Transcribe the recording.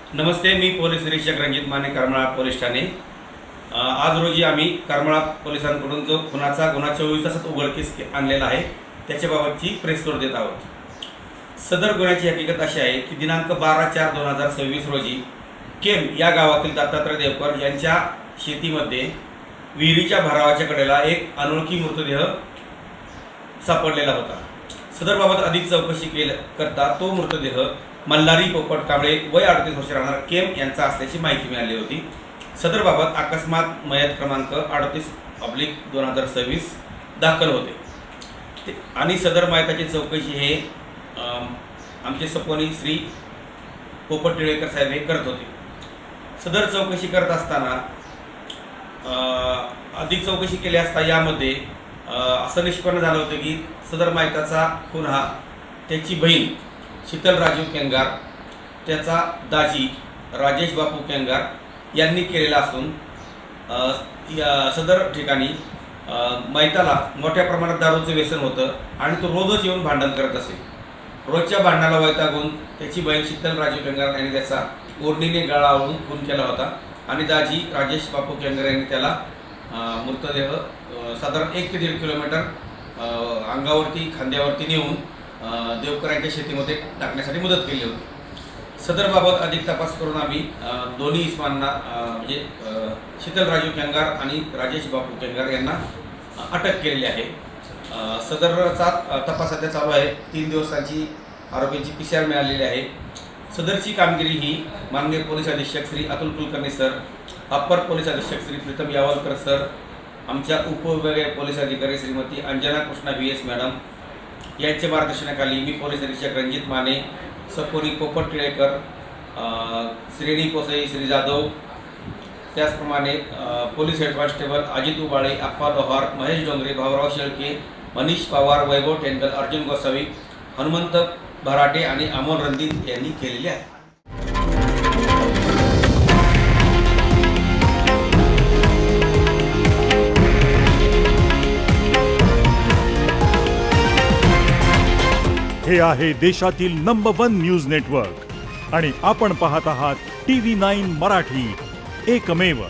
नमस्ते, मी police निरीक्षक Ranjit Mane, Karmala police Thane. आज रोजी आम्ही करमाळा पोलिसांकडून जो गुन्हा 24 तासात उघडकीस आणलेला आहे त्याच्याबाबतची प्रेस नोट देत आहोत। सदर गुन्ह्याची हकीकत अशी आहे की दिनांक 12/4/2026 रोजी केम या गावातील दत्तात्रय देवकर यांच्या शेतीमध्ये विहिरीच्या भरावाच्या कडेला एक अनोळखी मृतदेह सापडलेला होता। सदरबाबत अधिक चौकशी करता तो मृतदेह मल्हारी पोपट कांबळे वय 38 वर्ष राहणार केम यांचा असल्याची माहिती मिळाली होती। सदरबाबत अकस्मात मयत क्रमांक 38/2026 दाखल होते आणि सदर मयताची चौकशी हे आमचे सपोनी श्री पोपट टिळेकर साहेब हे करत होते। सदर चौकशी करत असताना अधिक चौकशी केली असता यामध्ये असं निष्पन्न झालं होतं की सदर मयताचा खून हा त्याची बहीण शीतल राजीव केंगार, त्याचा दाजी राजेश बापू केंगार यांनी केलेला असून सदर ठिकाणी मैताला मोठ्या प्रमाणात दारूचं व्यसन होतं आणि तो रोजच येऊन भांडण करत असे। रोजच्या भांडणाला वैतागून त्याची बहीण शीतल राजीव केंगार यांनी त्याचा ओढणीने गळा आवळून खून केला होता आणि दाजी राजेश बापू केंगार यांनी त्याला मृतदेह साधारण 1 ते 1.5 किलोमीटर अंगावरती खांद्यावरती नेऊन देवकर यांच्या शेतीमध्ये टाकण्यासाठी मदत केली होती। सदरबाबत अधिक तपास करून आम्ही दोन्ही इस्मांना म्हणजे शीतल राजीव केंगार आणि राजेश बापू केंगार यांना अटक केलेली आहे। सदरचा तपास सध्या चालू आहे। 3 दिवसांची आरोपींची PCR मिळालेली आहे। सदरची कामगिरी ही माननीय पोलीस अधीक्षक Shri Atul Kulkarni sir, upper police अधीक्षक श्री प्रीतम यावलकर सर, आमच्या उपविभागीय पोलीस अधिकारी श्रीमती अंजना कृष्णा VS मॅडम यांच्या मार्गदर्शनाखाली मी पोलीस निरीक्षक रणजित माने, सपोनी पोपट टिळेकर, श्रेणी पोसई श्री जाधव, त्याचप्रमाणे police head constable Ajit Ubale, Appa Lohar, Mahesh Dongre, Bhaurao Shelke, Manish Pawar, Vaibhav Tendal, Arjun Gosavi, Hanumant Bharate आणि अमोल रणजित यांनी केलेले आहे। हे आहे देशातील नंबर 1 न्यूज नेटवर्क आणि आपण पाहत आहात TV9 मराठी, एकमेव।